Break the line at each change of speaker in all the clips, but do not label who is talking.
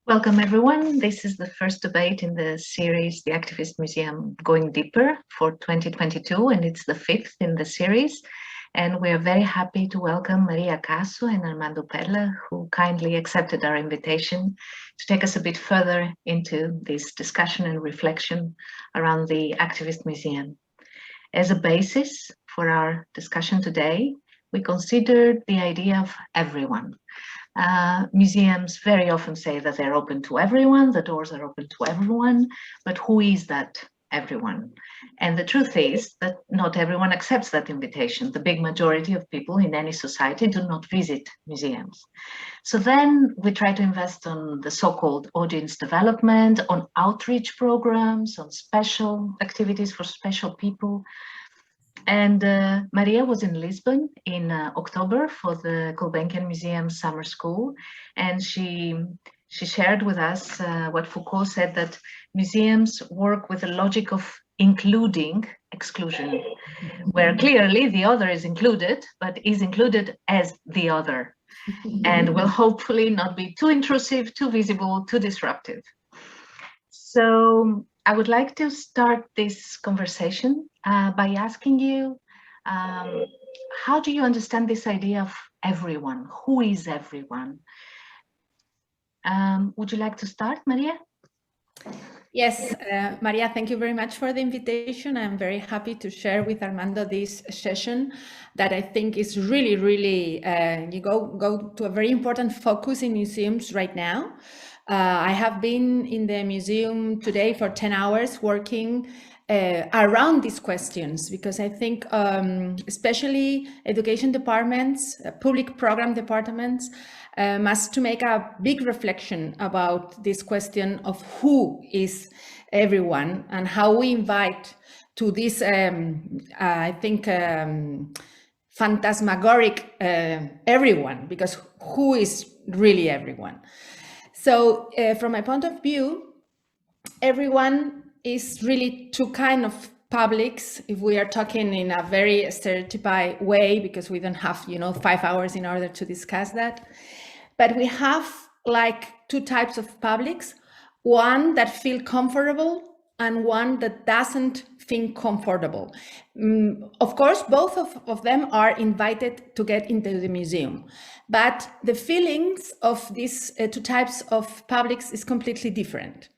Welcome, everyone. This is the first debate in the series, The Activist Museum Going Deeper for 2022, and it's the fifth in the series. And we are very happy to welcome María Acaso and Armando Perla, who kindly accepted our invitation to take us a bit further into this discussion and reflection around the Activist Museum. As a basis for our discussion today, we considered the idea of everyone. Museums very often say that they're open to everyone, the doors are open to everyone, but who is that everyone? And the truth is that not everyone accepts that invitation. The big majority of people in any society do not visit museums. So then we try to invest on the so-called audience development, on outreach programs, on special activities for special people. And Maria was in Lisbon in October for the Gulbenkian Museum Summer School, and she shared with us what Foucault said, that museums work with the logic of including exclusion, where clearly the other is included, but is included as the other, and will hopefully not be too intrusive, too visible, too disruptive. So I would like to start this conversation by asking you, how do you understand this idea of everyone? Who is everyone? Would you like to start, Maria?
Yes, Maria, thank you very much for the invitation. I'm very happy to share with Armando this session that I think is really, you go to a very important focus in museums right now. I have been in the museum today for 10 hours working around these questions, because I think especially education departments, public program departments, must to make a big reflection about this question of who is everyone and how we invite to this, I think, phantasmagoric everyone, because who is really everyone? So from my point of view, everyone is really two kinds of publics, if we are talking in a very stereotypical way, because we don't have 5 hours in order to discuss that. But we have like two types of publics, one that feel comfortable and one that doesn't feel comfortable. Of course, both of them are invited to get into the museum, but the feelings of these two types of publics is completely different.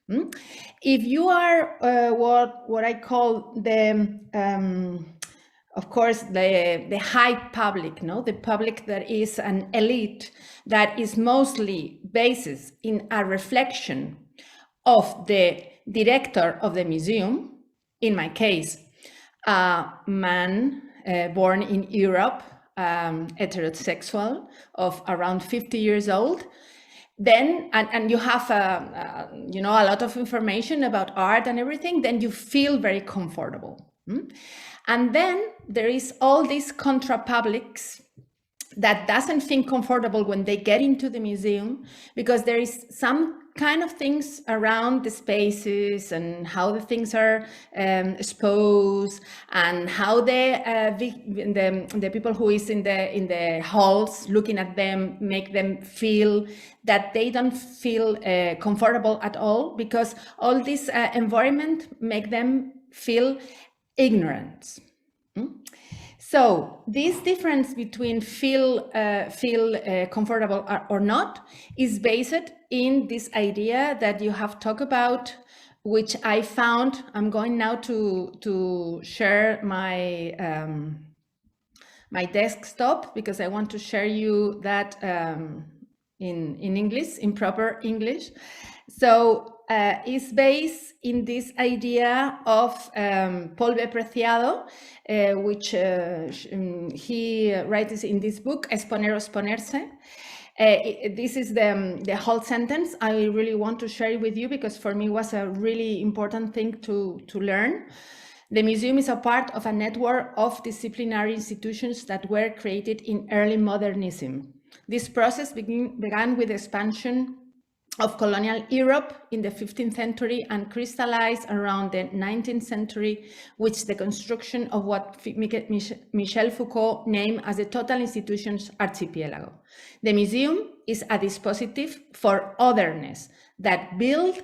If you are what I call the of course, the high public, no, the public that is an elite, that is mostly based in a reflection of the director of the museum. In my case, a man born in Europe, heterosexual, of around 50 years old. Then, and you have a lot of information about art and everything, then you feel very comfortable. And then there is all these contra publics that doesn't feel comfortable when they get into the museum, because there is some kind of things around the spaces and how the things are exposed, and how the people who is in the halls looking at them make them feel that they don't feel comfortable at all, because all this environment make them feel ignorance. So this difference between feel comfortable or not is based in this idea that you have talked about, which I found. I'm going now to share my my desktop, because I want to share you that in English, in proper English. So is based in this idea of Paul B. Preciado, which he writes in this book, Exponer o Exponerse. This is the whole sentence I really want to share with you, because for me it was a really important thing to learn. The museum is a part of a network of disciplinary institutions that were created in early modernism. This process began with the expansion of colonial Europe in the 15th century and crystallized around the 19th century, with the construction of what Michel Foucault named as the total institutions archipelago. The museum is a dispositive for otherness that build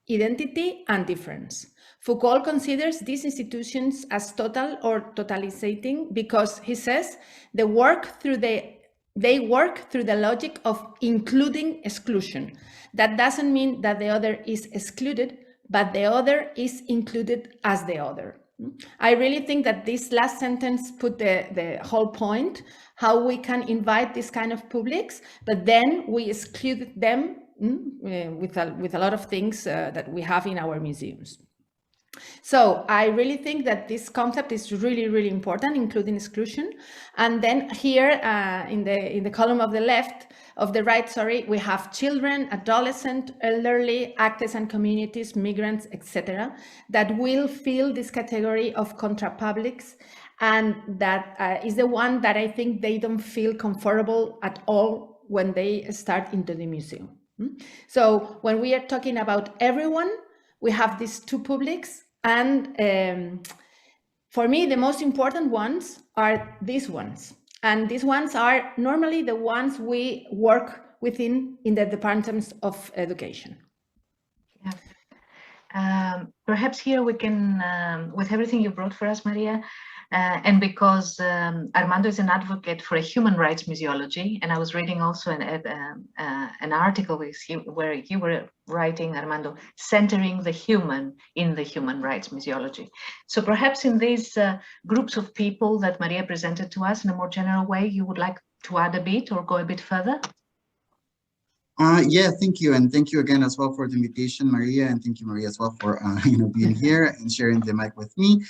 identity and difference. Foucault considers these institutions as total or totalizating because he says they work through the logic of including exclusion. That doesn't mean that the other is excluded, but the other is included as the other. I really think that this last sentence put the whole point, how we can invite this kind of publics, but then we exclude them with a lot of things that we have in our museums. So I really think that this concept is really, really important, including exclusion. And then here in the column of the right, sorry, we have children, adolescent, elderly, actors and communities, migrants, etc., that will fill this category of contrapublics. And that is the one that I think they don't feel comfortable at all when they start into the museum. So when we are talking about everyone, we have these two publics, and for me, the most important ones are these ones. And these ones are normally the ones we work within in the departments of education.
Yeah. Perhaps here we can, with everything you brought for us, Maria, and because Armando is an advocate for a human rights museology, and I was reading also an article where you were writing, Armando, centering the human in the human rights museology. So perhaps in these groups of people that Maria presented to us in a more general way, you would like to add a bit or go a bit further?
Yeah, thank you. And thank you again as well for the invitation, Maria. And thank you, Maria, as well for, being here and sharing the mic with me.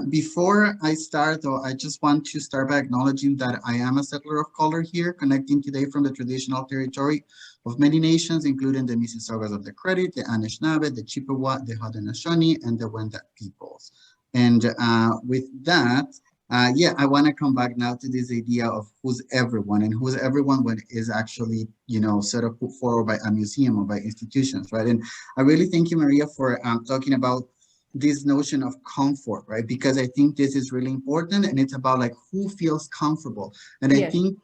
Before I start, though, I just want to start by acknowledging that I am a settler of color here, connecting today from the traditional territory of many nations, including the Mississaugas of the Credit, the Anishinaabe, the Chippewa, the Haudenosaunee, and the Wendat peoples. And with that, yeah, I want to come back now to this idea of who's everyone, and who's everyone when is actually, sort of put forward by a museum or by institutions, right? And I really thank you, Maria, for talking about this notion of comfort, right? Because I think this is really important, and it's about like who feels comfortable. And I think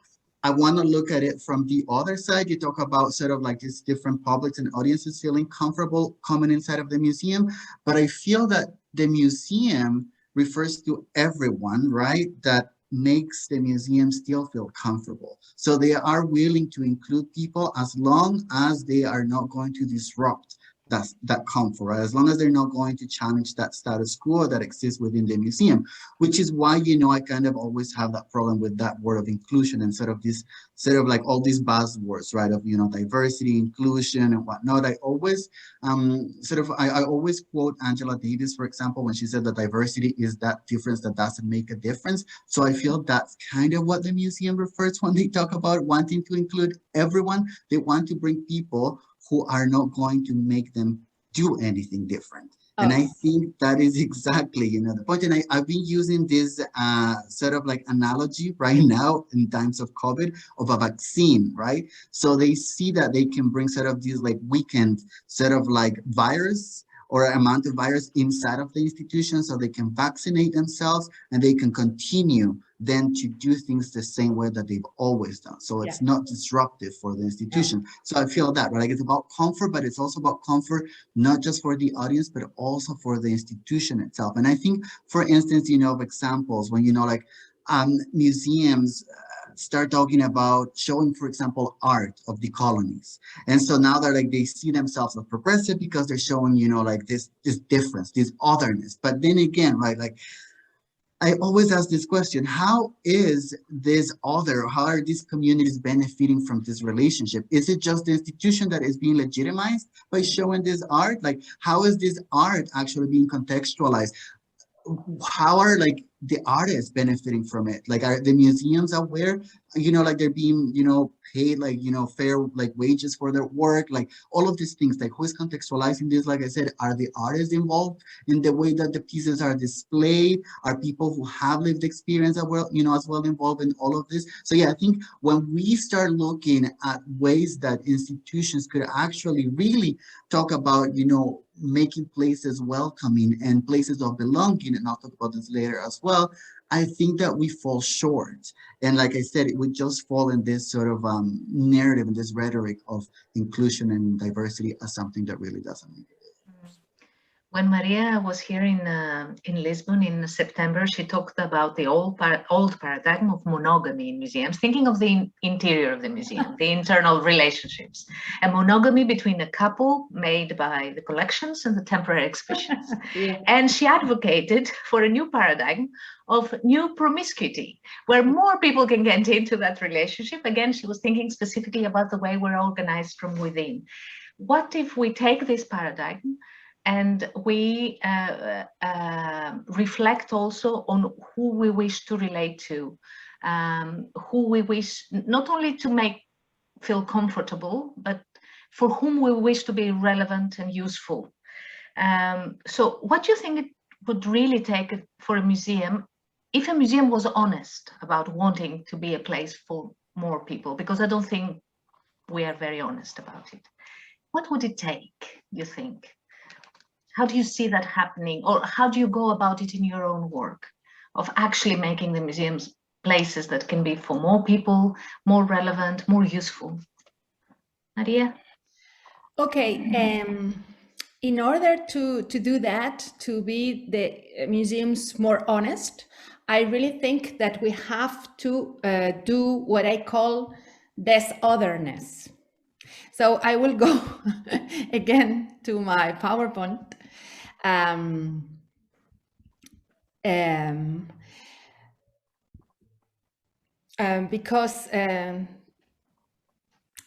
I want to look at it from the other side. You talk about sort of like these different publics and audiences feeling comfortable coming inside of the museum, but I feel that the museum refers to everyone, right? That makes the museum still feel comfortable. So they are willing to include people as long as they are not going to disrupt that comfort, right? As long as they're not going to challenge that status quo that exists within the museum, which is why, I kind of always have that problem with that word of inclusion and sort of like all these buzzwords, right? Of, diversity, inclusion and whatnot. I always I always quote Angela Davis, for example, when she said that diversity is that difference that doesn't make a difference. So I feel that's kind of what the museum refers when they talk about wanting to include everyone. They want to bring people who are not going to make them do anything different. Oh. And I think that is exactly, the point. And I've been using this sort of like analogy right now in times of COVID of a vaccine, right? So they see that they can bring sort of these like weakened sort of like virus or amount of virus inside of the institution so they can vaccinate themselves and they can continue then to do things the same way that they've always done. So it's not disruptive for the institution. Yeah. So I feel that, right? Like it's about comfort, but it's also about comfort, not just for the audience, but also for the institution itself. And I think, for instance, of examples when, museums start talking about showing, for example, art of the colonies. And so now they're like, they see themselves as progressive because they're showing, like this difference, this otherness. But then again, right, like, I always ask this question, how is this other, how are these communities benefiting from this relationship? Is it just the institution that is being legitimized by showing this art? Like, how is this art actually being contextualized? How are like the artists benefiting from it? Like, are the museums aware, like they're being, paid like, fair like wages for their work, like all of these things, like who is contextualizing this? Like I said, are the artists involved in the way that the pieces are displayed? Are people who have lived experience as well, as well involved in all of this? So yeah, I think when we start looking at ways that institutions could actually really talk about, making places welcoming and places of belonging, and I'll talk about this later as well, I think that we fall short. And like I said, it would just fall in this sort of narrative and this rhetoric of inclusion and diversity as something that really doesn't mean it.
When Maria was here in Lisbon in September, she talked about the old paradigm of monogamy in museums, thinking of the interior of the museum, the internal relationships, a monogamy between a couple made by the collections and the temporary exhibitions.
Yeah.
And she advocated for a new paradigm of new promiscuity, where more people can get into that relationship. Again, she was thinking specifically about the way we're organized from within. What if we take this paradigm and we reflect also on who we wish to relate to, who we wish not only to make feel comfortable, but for whom we wish to be relevant and useful. So what do you think it would really take for a museum, if a museum was honest about wanting to be a place for more people? Because I don't think we are very honest about it. What would it take, you think? How do you see that happening, or how do you go about it in your own work of actually making the museums places that can be for more people, more relevant, more useful? Maria?
Okay, in order to do that, to be the museums more honest, I really think that we have to do what I call desotherness. So I will go again to my PowerPoint. Because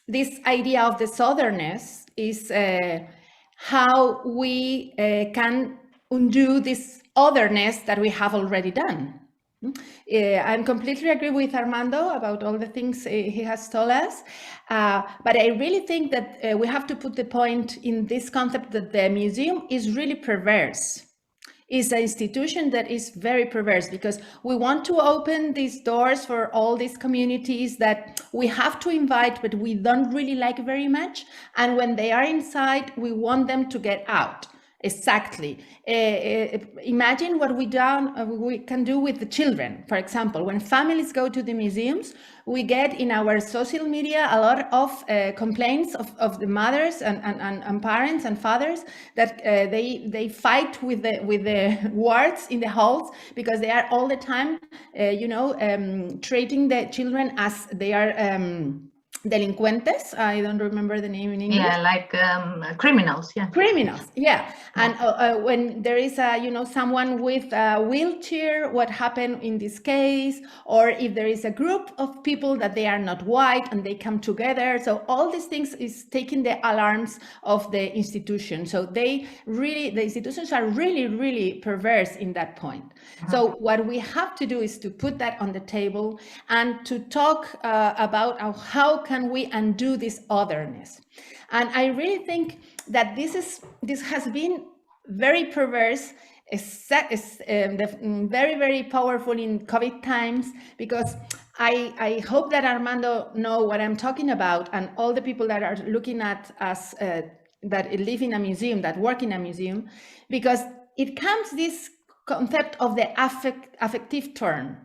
this idea of desotherness is how we can undo this otherness that we have already done. I'm completely agree with Armando about all the things he has told us, but I really think that we have to put the point in this concept that the museum is really perverse. It's an institution that is very perverse, because we want to open these doors for all these communities that we have to invite, but we don't really like very much. And when they are inside, we want them to get out. Exactly. Imagine what we can do with the children. For example, when families go to the museums, we get in our social media a lot of complaints of the mothers and parents and fathers that they fight with the wards in the halls, because they are all the time, treating the children as they are delincuentes. I don't remember the name in English.
Yeah, like criminals. Yeah.
Criminals. Yeah. And when there is someone with a wheelchair, what happened in this case, or if there is a group of people that they are not white and they come together. So all these things is taking the alarms of the institution. So the institutions are really, really perverse in that point. So what we have to do is to put that on the table and to talk about how can we undo this otherness. And I really think that this has been very perverse, very, very powerful in COVID times, because I hope that Armando know what I'm talking about, and all the people that are looking at us that live in a museum, that work in a museum, because it comes this concept of the affective turn.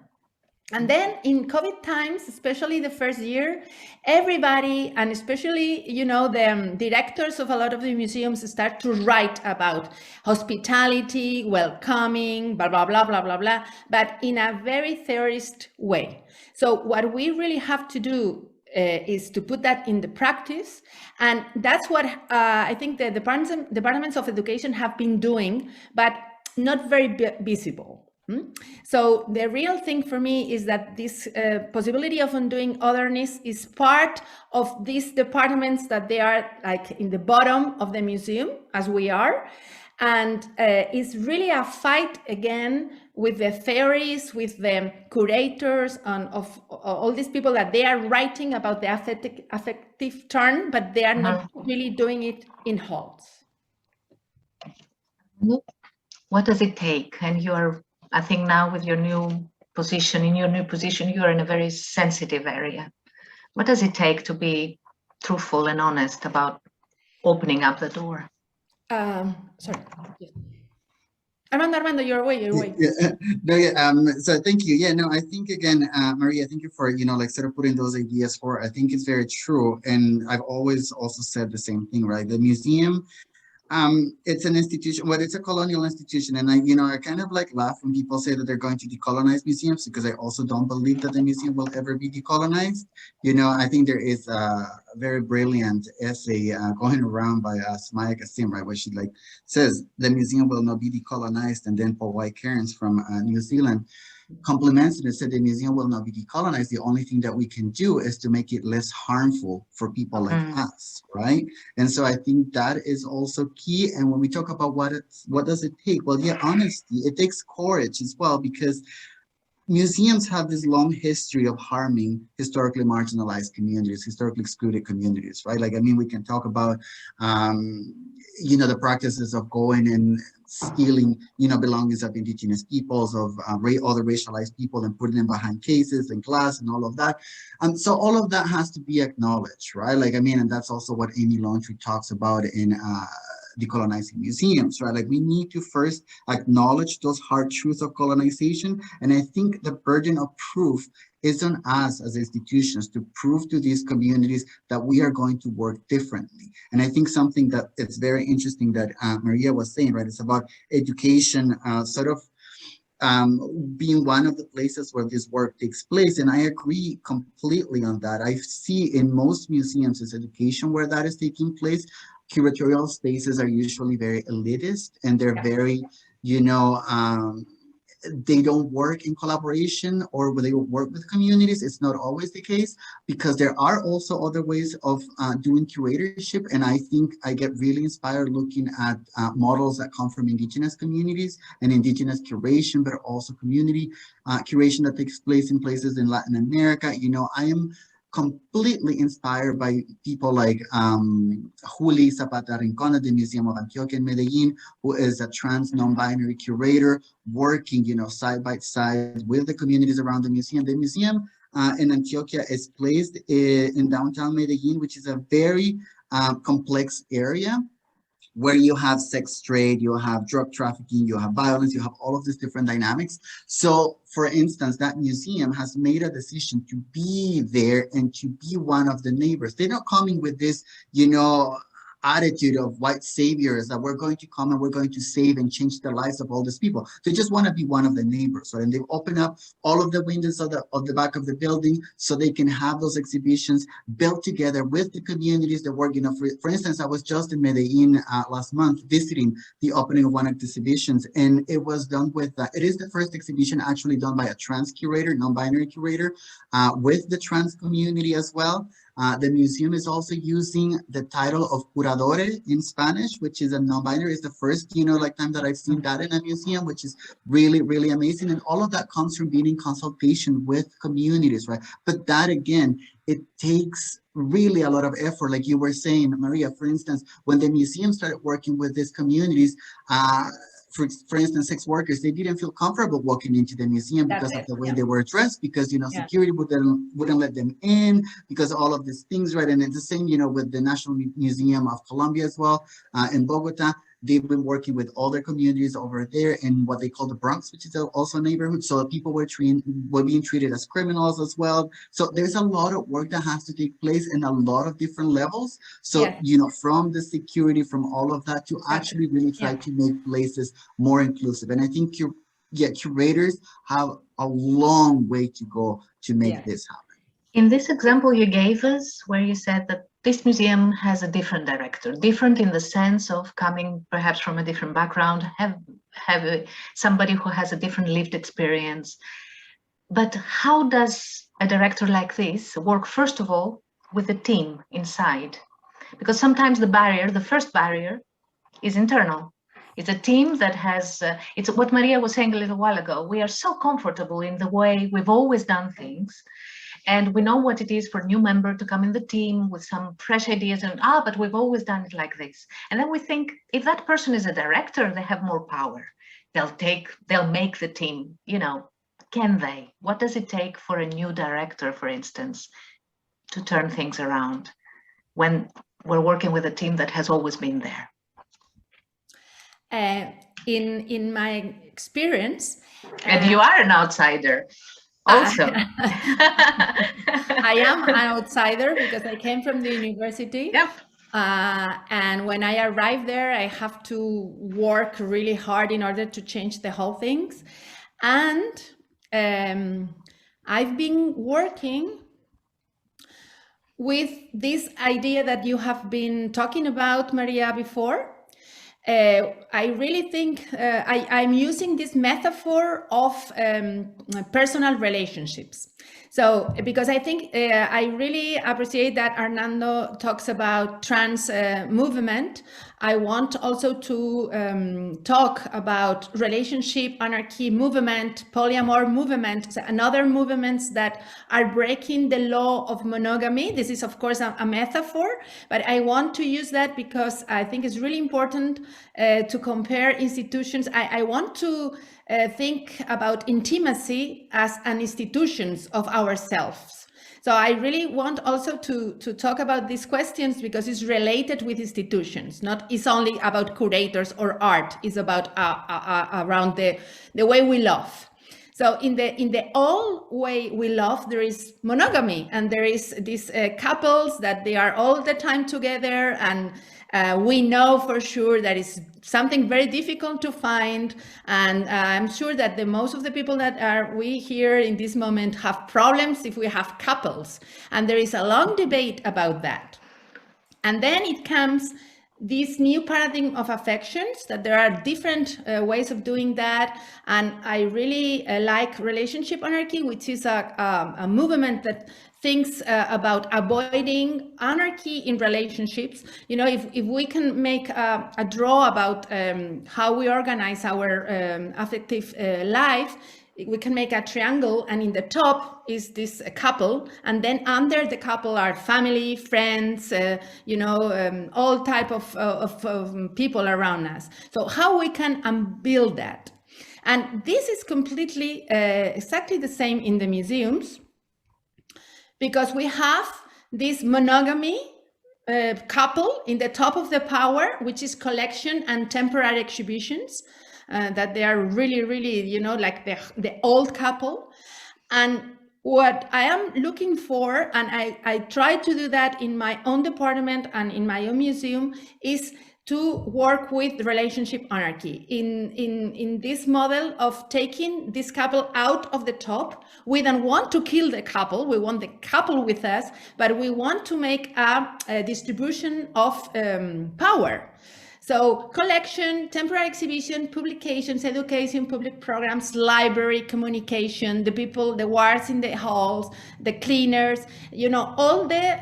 And then in COVID times, especially the first year, everybody, and especially, the directors of a lot of the museums start to write about hospitality, welcoming, blah, blah, blah, blah, blah, blah, but in a very theorist way. So what we really have to do is to put that in the practice. And that's what I think the departments of education have been doing, but not very visible. So the real thing for me is that this possibility of undoing otherness is part of these departments that they are like in the bottom of the museum, as we are. And it's really a fight again with the theories, with the curators, and of all these people that they are writing about the affective turn, but they are not really doing it in halls.
What does it take? And you're, I think now with your new position, you're in a very sensitive area. What does it take to be truthful and honest about opening up the door?
Sorry. Armando, you're away, you're away.
No, so thank you. Yeah, no, I think again, Maria, thank you for, like sort of putting those ideas forward. I think it's very true. And I've always also said the same thing, right? The museum, it's an institution, well, it's a colonial institution. And I kind of like laugh when people say that they're going to decolonize museums, because I also don't believe that the museum will ever be decolonized. I think there is a very brilliant essay going around by María Kasim, right, where she like says the museum will not be decolonized, and then Paul White Cairns from New Zealand compliments it and said the museum will not be decolonized. The only thing that we can do is to make it less harmful for people like us, right? And so I think that is also key. And when we talk about what does it take? Well, yeah, honesty, it takes courage as well, because museums have this long history of harming historically marginalized communities, historically excluded communities, right? Like, I mean, we can talk about, the practices of going and stealing, belongings of indigenous peoples, of other racialized people, and putting them behind cases and glass and all of that. So all of that has to be acknowledged, right? Like, I mean, and that's also what Amy Longtree talks about in decolonizing museums, right? Like, we need to first acknowledge those hard truths of colonization. And I think the burden of proof is on us as institutions to prove to these communities that we are going to work differently. And I think something that it's very interesting that Maria was saying, right? It's about education, being one of the places where this work takes place. And I agree completely on that. I see in most museums it's education where that is taking place. Curatorial spaces are usually very elitist, and they're very, they don't work in collaboration, or they work with communities. It's not always the case, because there are also other ways of doing curatorship. And I think I get really inspired looking at models that come from indigenous communities and indigenous curation, but also community curation that takes place in places in Latin America. I am completely inspired by people like Juli Zapata Rincon at the Museum of Antioquia in Medellin, who is a trans non-binary curator working, side by side with the communities around the museum. The museum in Antioquia is placed in downtown Medellin, which is a very complex area, where you have sex trade, you have drug trafficking, you have violence, you have all of these different dynamics. So, for instance, that museum has made a decision to be there and to be one of the neighbors. They're not coming with this, attitude of white saviors that we're going to come and we're going to save and change the lives of all these people. They just want to be one of the neighbors, right? And they've opened up all of the windows of the back of the building so they can have those exhibitions built together with the communities that work. For instance, I was just in Medellin last month visiting the opening of one of the exhibitions, and it was done with, it is the first exhibition actually done by a trans curator, non-binary curator, with the trans community as well. The museum is also using the title of curadore in Spanish, which is a non-binary. It's the first, time that I've seen that in a museum, which is really, really amazing. And all of that comes from being in consultation with communities, right? But that, again, it takes really a lot of effort. Like you were saying, Maria, for instance, when the museum started working with these communities, for instance, sex workers, they didn't feel comfortable walking into the museum because of the way they were dressed, because, security wouldn't let them in, because all of these things, right? And it's the same, with the National Museum of Colombia as well, in Bogota. They've been working with other communities over there in what they call the Bronx, which is also a neighborhood. So people were being treated as criminals as well. So there's a lot of work that has to take place in a lot of different levels. So, from the security, from all of that, to actually really try to make places more inclusive. And I think curators have a long way to go to make this happen.
In this example you gave us, where you said that this museum has a different director, different in the sense of coming perhaps from a different background, have somebody who has a different lived experience. But how does a director like this work, first of all, with the team inside? Because sometimes the first barrier is internal. It's a team that has, it's what Maria was saying a little while ago. We are so comfortable in the way we've always done things. And we know what it is for a new member to come in the team with some fresh ideas and, but we've always done it like this. And then we think, if that person is a director, they have more power. They'll make the team, can they? What does it take for a new director, for instance, to turn things around when we're working with a team that has always been there?
In my experience,
and you are an outsider also.
I am an outsider because I came from the university.
Yep.
And when I arrived there, I have to work really hard in order to change the whole things. And I've been working with this idea that you have been talking about, Maria, before. I really think I'm using this metaphor of personal relationships. So, because I think I really appreciate that Armando talks about trans movement, I want also to talk about relationship, anarchy movement, polyamor movement, and other movements that are breaking the law of monogamy. This is, of course, a metaphor, but I want to use that because I think it's really important to compare institutions. I want to think about intimacy as an institutions of ourselves. So I really want also to talk about these questions because it's related with institutions. Not it's only about curators or art. It's about around the way we love. So in the old way we love, there is monogamy, and there is these couples that they are all the time together, and we know for sure that it's something very difficult to find. And I'm sure that most of the people that we here in this moment have problems if we have couples. And there is a long debate about that. And then it comes this new paradigm of affections, that there are different ways of doing that. And I really like relationship anarchy, which is a movement that thinks about avoiding anarchy in relationships. You know, if we can make a draw about how we organize our affective life, we can make a triangle, and in the top is this couple, and then under the couple are family, friends, you know, all type of people around us. So how we can unbuild that. And this is completely exactly the same in the museums, because we have this monogamy couple in the top of the power, which is collection and temporary exhibitions, that they are really, really, you know, like the old couple. And what I am looking for, and I try to do that in my own department and in my own museum, is to work with relationship anarchy in this model of taking this couple out of the top. We don't want to kill the couple, we want the couple with us, but we want to make a distribution of power. So collection, temporary exhibition, publications, education, public programs, library, communication, the people, the wards in the halls, the cleaners, you know, all the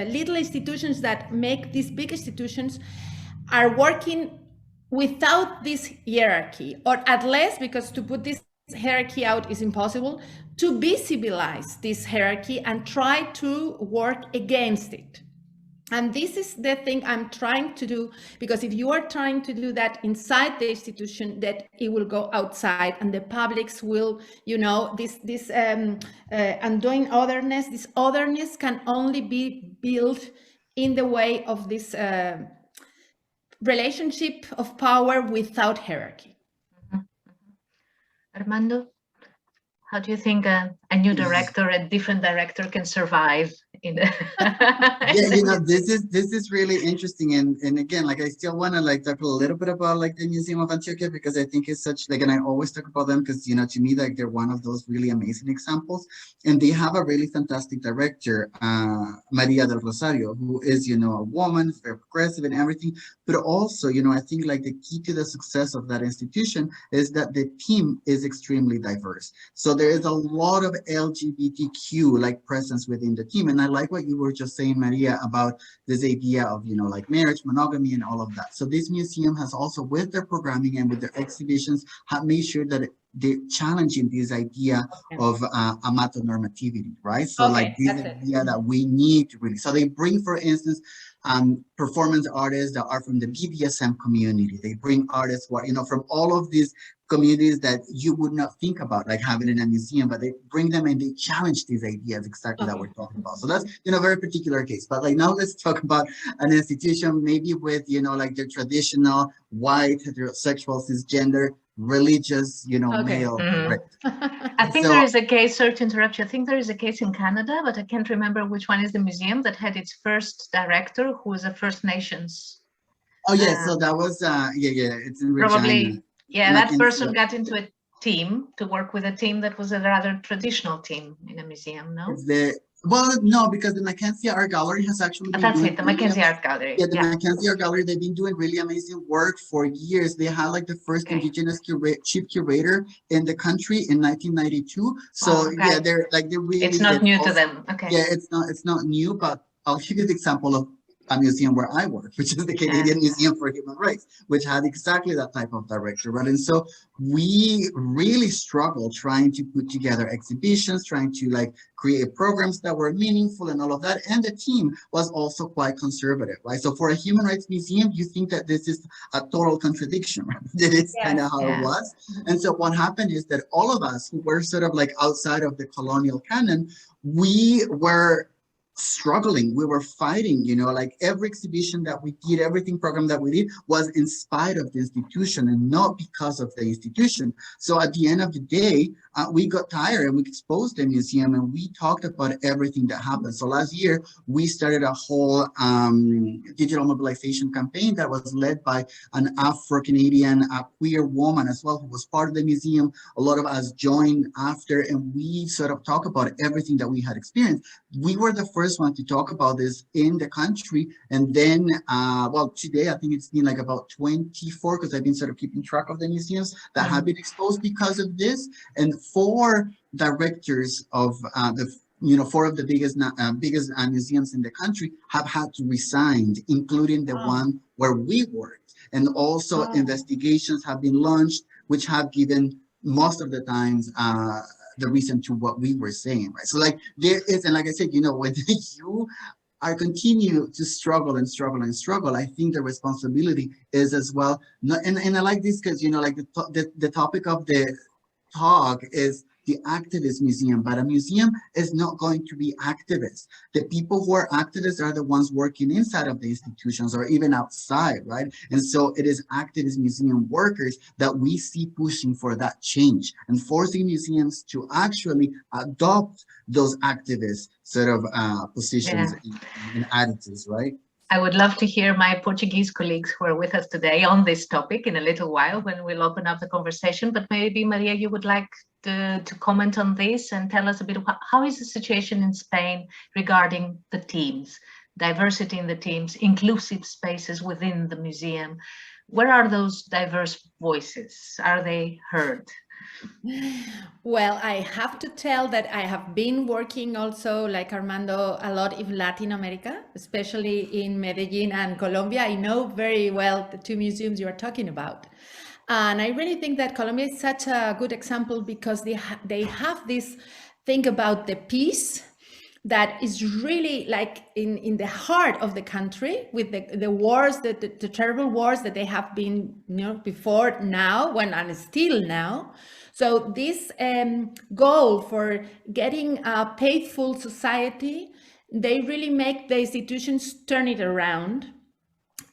little institutions that make these big institutions are working without this hierarchy, or at least, because to put this hierarchy out is impossible, to visibilize this hierarchy and try to work against it. And this is the thing I'm trying to do, because if you are trying to do that inside the institution, that it will go outside, and the publics will, you know, this undoing otherness, this otherness can only be built in the way of this relationship of power without hierarchy.
Armando, how do you think a new director, a different director can survive in the
yeah, you know, this is really interesting, and again, like I still want to like talk a little bit about like the Museum of Antioquia, because I think it's such like, and I always talk about them because, you know, to me, like they're one of those really amazing examples, and they have a really fantastic director, María del Rosario, who is, you know, a woman, very progressive and everything, but also, you know, I think like the key to the success of that institution is that the team is extremely diverse. So there is a lot of LGBTQ like presence within the team, and I like what you were just saying, Maria, about this idea of, you know, like marriage, monogamy, and all of that. So this museum has also, with their programming and with their exhibitions, have made sure that they're challenging this idea of amatonormativity, right? So like this idea that we need to really, so they bring, for instance, performance artists that are from the BDSM community. They bring artists who are, you know, from all of these communities that you would not think about, like having in a museum, but they bring them and they challenge these ideas exactly that we're talking about. So that's, a very particular case. But like now let's talk about an institution maybe with, like the traditional white, heterosexual, cisgender, religious, male director.
I think there is a case, sorry to interrupt you, I think there is a case in Canada, but I can't remember which one is the museum that had its first director who was a First Nations.
Oh yeah, so that was it's in Regina.
Probably, yeah, that person got into a team to work with a team that was a rather traditional team in a museum, no?
Well, no, because the Mackenzie Art Gallery has actually been
that's
doing
it, the Mackenzie Art Gallery.
Yeah, the Mackenzie Art Gallery, they've been doing really amazing work for years. They had like the first Indigenous chief curator in the country in 1992. So yeah, they're really.
It's not new to them. Okay.
Yeah, it's not new, but I'll give you the example of a museum where I work, which is the Canadian Museum for Human Rights, which had exactly that type of director, right? And so we really struggle trying to put together exhibitions, trying to like create programs that were meaningful and all of that. And the team was also quite conservative, right? So for a human rights museum, you think that this is a total contradiction, right? That is kind of how it was. And so what happened is that all of us who were sort of like outside of the colonial canon, we were struggling, we were fighting, like every exhibition that we did, everything program that we did was in spite of the institution and not because of the institution. So at the end of the day, we got tired and we exposed the museum and we talked about everything that happened. So last year, we started a whole digital mobilization campaign that was led by an Afro-Canadian queer woman as well, who was part of the museum. A lot of us joined after, and we sort of talk about everything that we had experienced. We were the first one to talk about this in the country. And then, well, today, I think it's been like about 24, because I've been sort of keeping track of the museums that have been exposed because of this. And 4 directors of the 4 of the biggest museums in the country have had to resign, including the one where we worked. And also investigations have been launched, which have given most of the times the reason to what we were saying, right? So like there is, and like I said, when you are continue to struggle and struggle and struggle, I think the responsibility is as well. And I like this because, like the topic of the talk is the activist museum, but a museum is not going to be activists. The people who are activists are the ones working inside of the institutions or even outside, right? And so it is activist museum workers that we see pushing for that change and forcing museums to actually adopt those activist sort of positions and attitudes, right?
I would love to hear my Portuguese colleagues who are with us today on this topic in a little while when we'll open up the conversation. But maybe, Maria, you would like to comment on this and tell us a bit about how is the situation in Spain regarding the teams, diversity in the teams, inclusive spaces within the museum. Where are those diverse voices? Are they heard?
Well, I have to tell that I have been working also, like Armando, a lot in Latin America, especially in Medellin and Colombia. I know very well the 2 museums you are talking about. And I really think that Colombia is such a good example because they have this thing about the peace that is really like in the heart of the country with the wars, the terrible wars that they have been, before, now, and still now. So this goal for getting a peaceful society, they really make the institutions turn it around.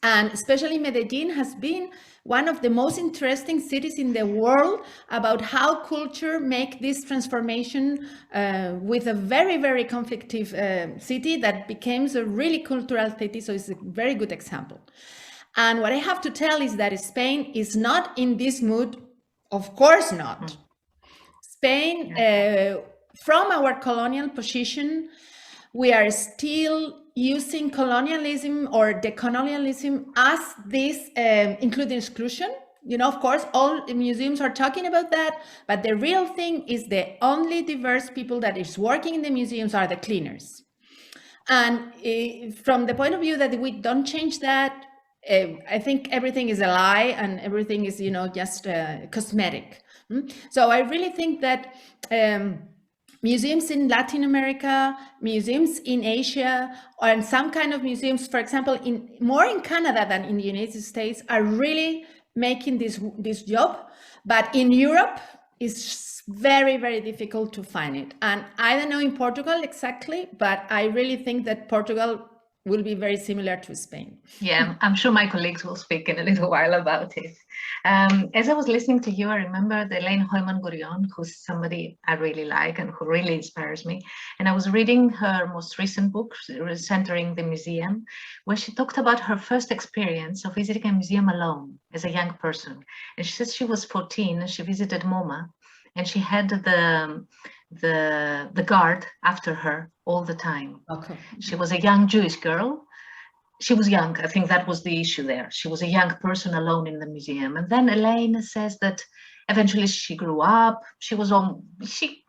And especially Medellin has been one of the most interesting cities in the world about how culture make this transformation with a very, very conflictive city that becomes a really cultural city. So it's a very good example. And what I have to tell is that Spain is not in this mood. Of course not. Spain, from our colonial position, we are still using colonialism or decolonialism as this, including exclusion. Of course, all the museums are talking about that, but the real thing is the only diverse people that is working in the museums are the cleaners. And from the point of view that we don't change that, I think everything is a lie and everything is, just cosmetic. So I really think that museums in Latin America, museums in Asia, and some kind of museums, for example, more in Canada than in the United States, are really making this job, but in Europe it's very, very difficult to find it. And I don't know in Portugal exactly, but I really think that Portugal will be very similar to Spain.
Yeah, I'm sure my colleagues will speak in a little while about it. As I was listening to you, I remember Elaine Hoyman-Gurion, who's somebody I really like and who really inspires me. And I was reading her most recent book, Centering the Museum, where she talked about her first experience of visiting a museum alone as a young person. And she says she was 14 and she visited MoMA, and she had the guard after her all the time.
Okay.
She was a young Jewish girl. She was young. I think that was the issue there. She was a young person alone in the museum. And then Elaine says that eventually she grew up. She was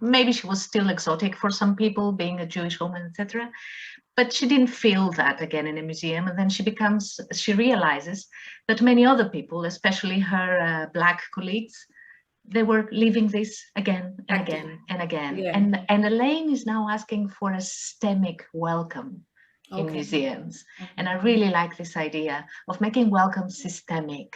maybe she was still exotic for some people, being a Jewish woman, etc. But she didn't feel that again in a museum. And then she realizes that many other people, especially her Black colleagues, they were living this again and again and again.
Yeah.
And Elaine is now asking for a systemic welcome in museums. And I really like this idea of making welcome systemic,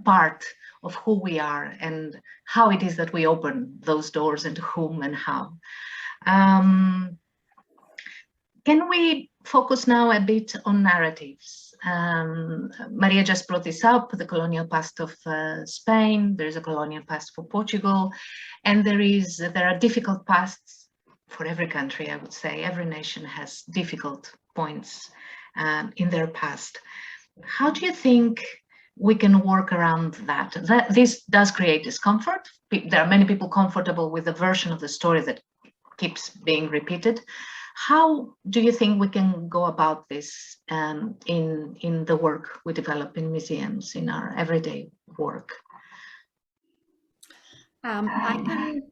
part of who we are and how it is that we open those doors and to whom and how. Can we focus now a bit on narratives? Maria just brought this up, the colonial past of Spain, there's a colonial past for Portugal, and there are difficult pasts for every country, I would say. Every nation has difficult points in their past. How do you think we can work around that? This does create discomfort. There are many people comfortable with the version of the story that keeps being repeated. How do you think we can go about this in the work we develop in museums, in our everyday work?
I can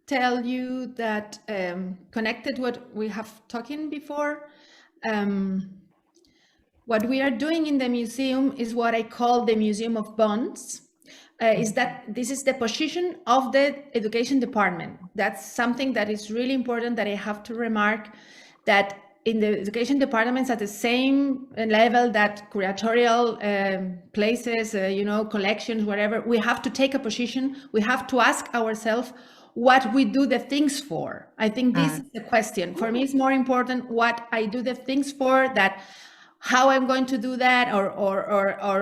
tell you that connected what we have talking before, what we are doing in the museum is what I call the Museum of Bonds. Is that this is the position of the education department. That's something that is really important that I have to remark, that in the education departments at the same level that curatorial places, collections, whatever, we have to take a position. We have to ask ourselves what we do the things for. I think this is the question. For me, it's more important what I do the things for, that how I'm going to do that, or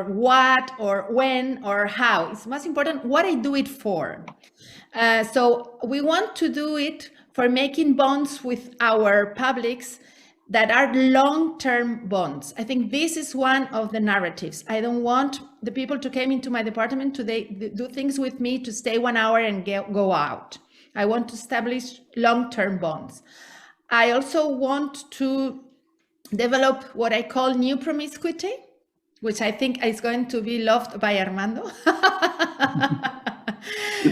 what, or when, or how. It's most important what I do it for. So we want to do it for making bonds with our publics that are long-term bonds. I think this is one of the narratives. I don't want the people to come into my department to do things with me to stay 1 hour and go out. I want to establish long-term bonds. I also want to develop what I call new promiscuity, which I think is going to be loved by Armando,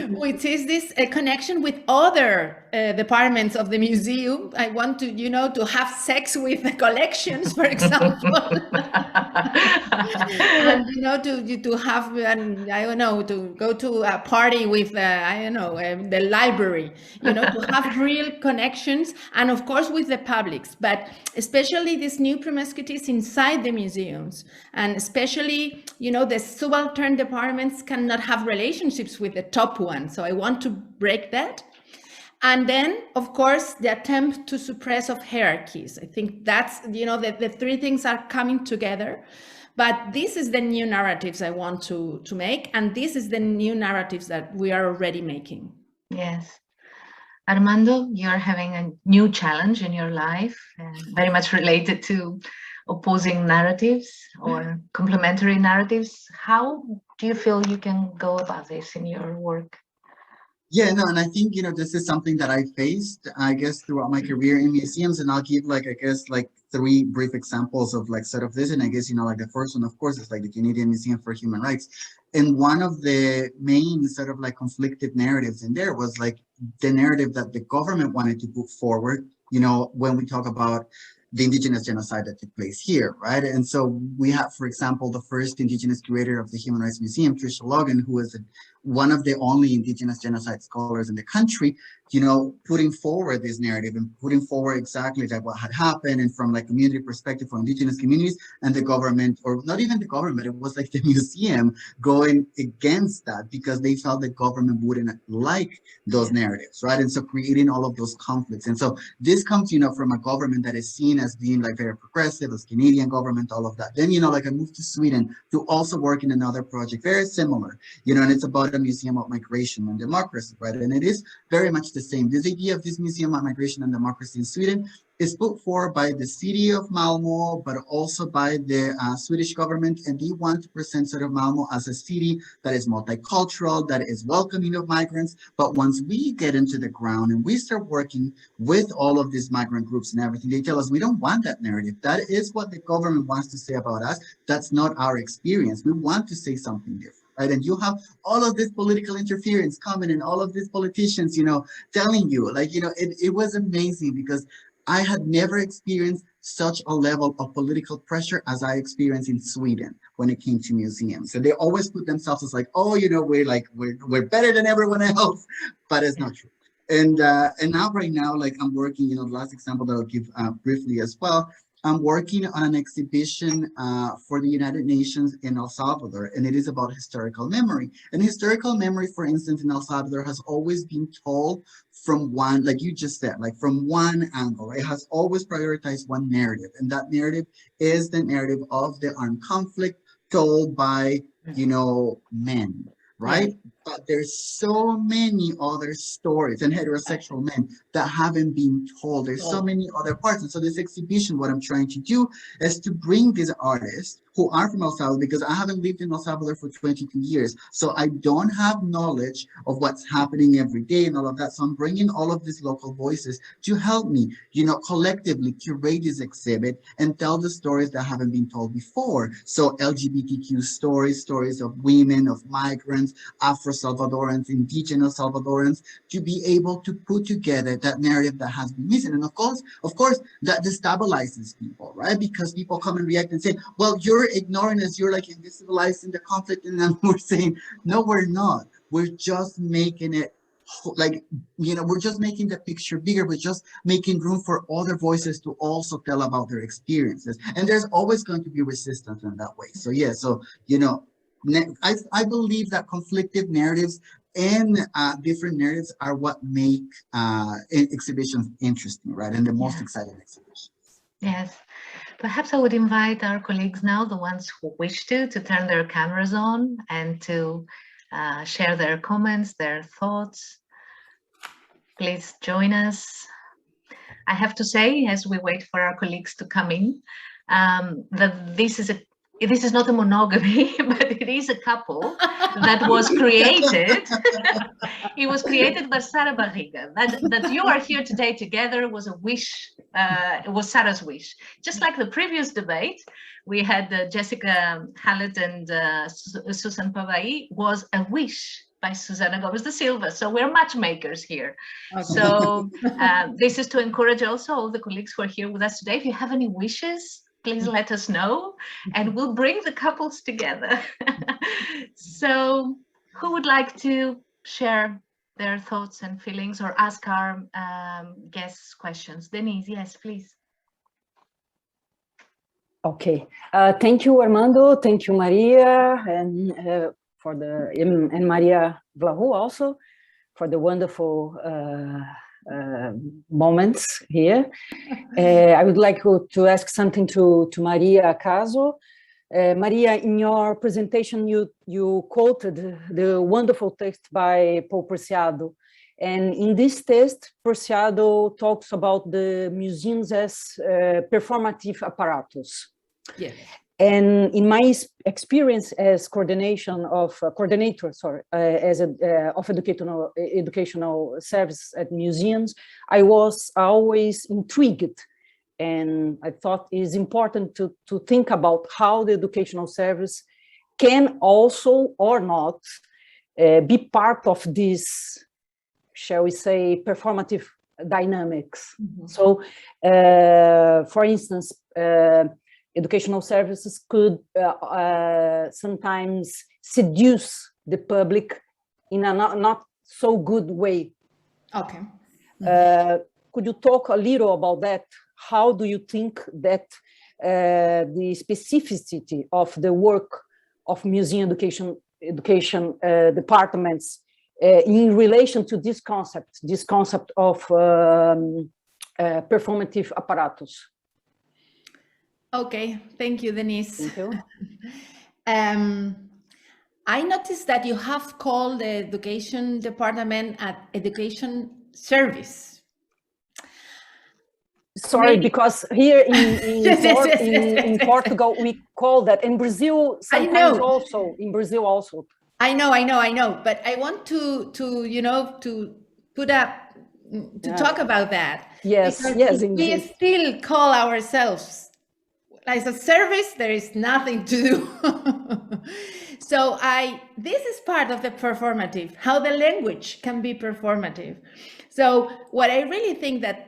which is this connection with other departments of the museum. I want to, to have sex with the collections, for example, and to have, I don't know, to go to a party with, the library, to have real connections, and of course with the publics, but especially these new promiscuities inside the museums, and especially, the subaltern departments cannot have relationships with the top one. So I want to break that. And then, of course, the attempt to suppress of hierarchies. I think that's, the three things are coming together. But this is the new narratives I want to make. And this is the new narratives that we are already making.
Yes. Armando, you're having a new challenge in your life, very much related to opposing narratives or complementary narratives. How do you feel you can go about this in your work?
Yeah, no, and I think, this is something that I faced, I guess, throughout my career in museums, and I'll give, three brief examples of, sort of this, and I guess, the first one, of course, is, the Canadian Museum for Human Rights, and one of the main sort of, conflicted narratives in there was, the narrative that the government wanted to put forward, when we talk about the Indigenous genocide that took place here, right? And so we have, for example, the first Indigenous curator of the Human Rights Museum, Tricia Logan, who was one of the only indigenous genocide scholars in the country, putting forward this narrative and putting forward exactly like what had happened, and from like community perspective for indigenous communities, and the government, or not even the government, it was like the museum going against that because they felt the government wouldn't like those narratives, right? And so creating all of those conflicts. And so this comes, from a government that is seen as being like very progressive, as Canadian government, all of that. Then, like I moved to Sweden to also work in another project, very similar, and it's about a museum of migration and democracy, right? And it is very much the same. This idea of this museum of migration and democracy in Sweden is put forward by the city of Malmo, but also by the Swedish government, and they want to present sort of Malmo as a city that is multicultural, that is welcoming of migrants. But once we get into the ground and we start working with all of these migrant groups and everything, they tell us we don't want that narrative. That is what the government wants to say about us. That's not our experience. We want to say something different. Right? And you have all of this political interference coming, and all of these politicians, telling you, like, it was amazing because I had never experienced such a level of political pressure as I experienced in Sweden when it came to museums. So they always put themselves as like, oh, we're better than everyone else, but it's not true. And now right now, like I'm working, the last example that I'll give briefly as well, I'm working on an exhibition for the United Nations in El Salvador, and it is about historical memory. And historical memory, for instance, in El Salvador has always been told from one, like you just said, like from one angle. It has always prioritized one narrative, and that narrative is the narrative of the armed conflict told by, men, right? Yeah. But there's so many other stories, and heterosexual men, that haven't been told. There's so many other parts. And so this exhibition, what I'm trying to do is to bring these artists who are from El Salvador, because I haven't lived in El Salvador for 22 years. So I don't have knowledge of what's happening every day and all of that. So I'm bringing all of these local voices to help me, collectively curate this exhibit and tell the stories that haven't been told before. So LGBTQ stories, stories of women, of migrants, Afro-Salvadorans, indigenous Salvadorans, to be able to put together that narrative that has been missing. And of course, that destabilizes people, right? Because people come and react and say, well, you're ignoring us, you're like invisibilizing the conflict. And then we're saying, no, we're not. We're just making it like, we're just making the picture bigger. We're just making room for other voices to also tell about their experiences. And there's always going to be resistance in that way. So yeah, I believe that conflictive narratives and different narratives are what make exhibitions interesting, right? And the most exciting exhibitions.
Yes. Perhaps I would invite our colleagues now, the ones who wish to turn their cameras on and to share their comments, their thoughts. Please join us. I have to say, as we wait for our colleagues to come in, that this is not a monogamy, but it is a couple that was created. It was created by Sarah Barriga. That you are here today together was a wish. It was Sarah's wish. Just like the previous debate, we had Jessica Hallett and Susan Pavai was a wish by Susana Gomez da Silva. So we're matchmakers here. Okay. So this is to encourage also all the colleagues who are here with us today. If you have any wishes, please let us know, and we'll bring the couples together. So who would like to share their thoughts and feelings or ask our guests questions? Denise, yes, please.
Okay, thank you, Armando. Thank you, Maria, and and Maria Vlahu also for the wonderful moments here. I would like to ask something to Maria Acaso. Maria, in your presentation, you quoted the wonderful text by Paul Preciado. And in this text, Preciado talks about the museums as performative apparatus.
Yes.
And in my experience as coordinator, of educational service at museums, I was always intrigued, and I thought it's important to think about how the educational service can also or not be part of this, shall we say, performative dynamics. Mm-hmm. So, for instance, educational services could sometimes seduce the public in a not so good way.
Okay.
Could you talk a little about that? How do you think that the specificity of the work of museum education departments in relation to this concept of performative apparatus?
Okay, thank you, Denise.
Thank you.
I noticed that you have called the education department an education service.
Sorry,
Maybe.
because here in
Yes.
Portugal we call that. In Brazil sometimes also. In Brazil also.
I know. But I want to talk about that.
Yes,
because
yes,
if we
indeed.
still call ourselves as a service, there is nothing to do. So this is part of the performative, how the language can be performative. So what I really think that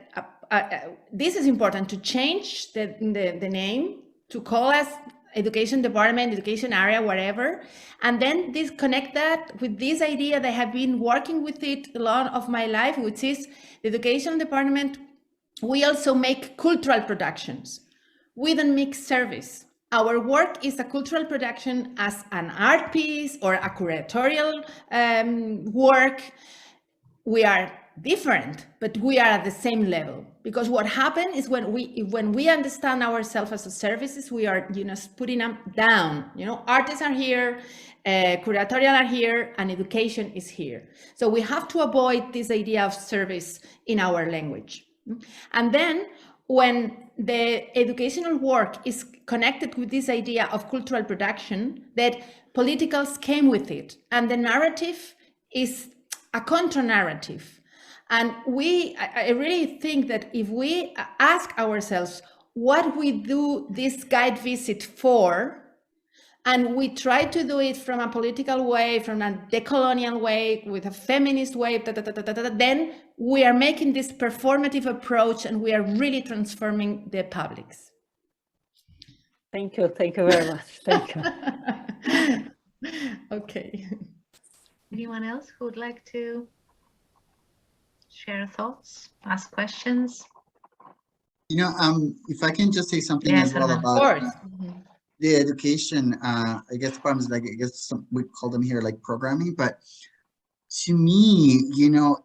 this is important to change the name, to call us education department, education area, whatever, and then connect that with this idea that I have been working with it a lot of my life, which is the education department. We also make cultural productions. We don't make service. Our work is a cultural production as an art piece or a curatorial work. We are different, but we are at the same level. Because what happens is when we understand ourselves as a services, we are putting them down. Artists are here, curatorial are here, and education is here. So we have to avoid this idea of service in our language. And then when the educational work is connected with this idea of cultural production, that politicals came with it, and the narrative is a contra-narrative. And I really think that if we ask ourselves what we do this guide visit for, and we try to do it from a political way, from a decolonial way, with a feminist way, then we are making this performative approach and we are really transforming the publics.
Thank you very much. Thank you.
Okay.
Anyone else who would like to share thoughts, ask questions?
If I can just say something
Yes,
as well
Armando.
about the education, I guess departments, like we call them here like programming, but to me,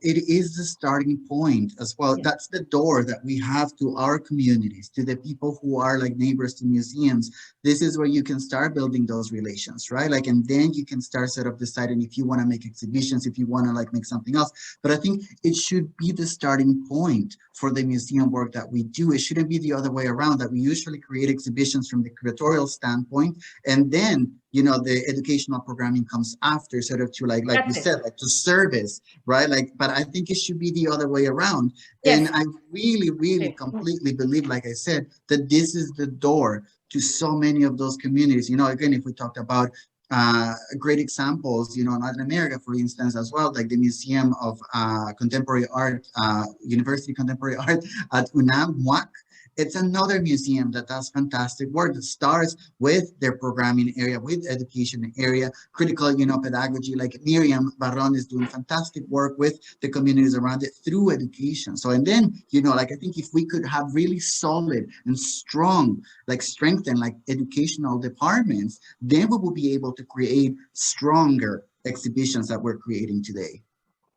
it is the starting point as well.
Yeah.
That's the door that we have to our communities, to the people who are like neighbors to museums. This is where you can start building those relations, right? And then you can start sort of deciding if you want to make exhibitions, if you want to make something else. But I think it should be the starting point for the museum work that we do. It shouldn't be the other way around, that we usually create exhibitions from the curatorial standpoint, and then the educational programming comes after, sort of to like you said, to service, right? But I think it should be the other way around. Yes. And I really completely believe, like I said, that this is the door to so many of those communities. Again, if we talked about great examples, in Latin America, for instance, as well, like the Museum of Contemporary Art, University Contemporary Art at UNAM, MUAC. It's another museum that does fantastic work, that starts with their programming area, with education area, critical, pedagogy. Like Miriam Barron is doing fantastic work with the communities around it through education. So, and then, I think if we could have really solid and strong, strengthened, educational departments, then we will be able to create stronger exhibitions that we're creating today.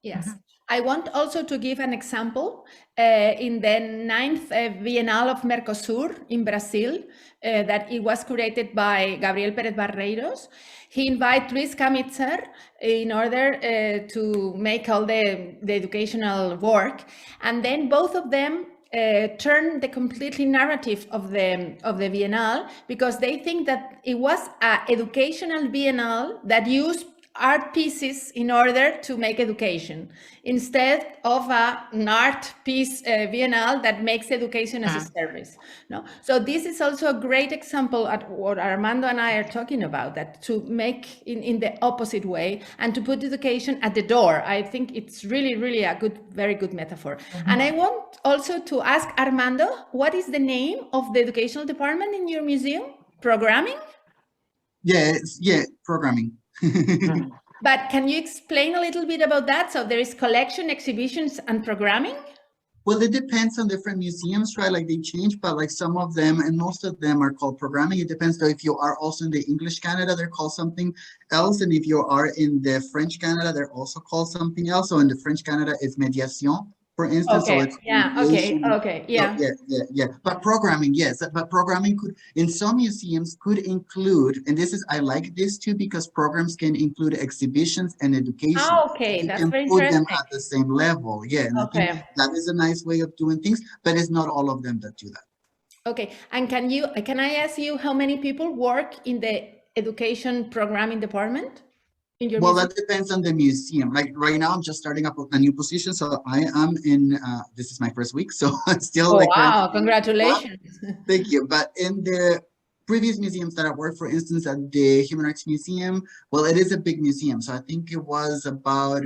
Yes. I want also to give an example. In the 9th Bienal of Mercosur in Brazil, that it was curated by Gabriel Pérez Barreiros. He invited Luis Kamitzer in order to make all the educational work. And then both of them turned the completely narrative of the Bienal, because they think that it was an educational Bienal that used art pieces in order to make education, instead of an art piece Bienal that makes education as a service. No? So this is also a great example at what Armando and I are talking about, that to make in the opposite way and to put education at the door. I think it's really a very good metaphor. And I want also to ask Armando, what is the name of the educational department in your museum? Programming?
Yeah, programming.
But can you explain a little bit about that? So there is collection, exhibitions, and programming?
Well, it depends on different museums, right? Like they change, but like some of them and most of them are called programming. It depends though. If you are also in the English Canada, they're called something else. And if you are in the French Canada, they're also called something else. So in the French Canada, it's médiation, for instance.
Okay.
So it's
Yeah. Okay. Okay. Yeah.
So, yeah. But programming, yes. But programming could, in some museums, could include, and this is, I like this too, because programs can include exhibitions and education.
Oh, okay.
You
That's
can
very
put them
interesting.
at the same level. Yeah. And I think
Okay.
that is a nice way of doing things, but it's not all of them that do that.
Okay. And can I ask you how many people work in the education programming department in your
Well,
museum?
that depends on the museum. Like right now, I'm just starting up a new position. So I am in, this is my first week. So I'm still
Oh,
like,
wow. Congratulations.
thank you. But in the previous museums that I worked, for instance, at the Human Rights Museum, well, it is a big museum. So I think it was about,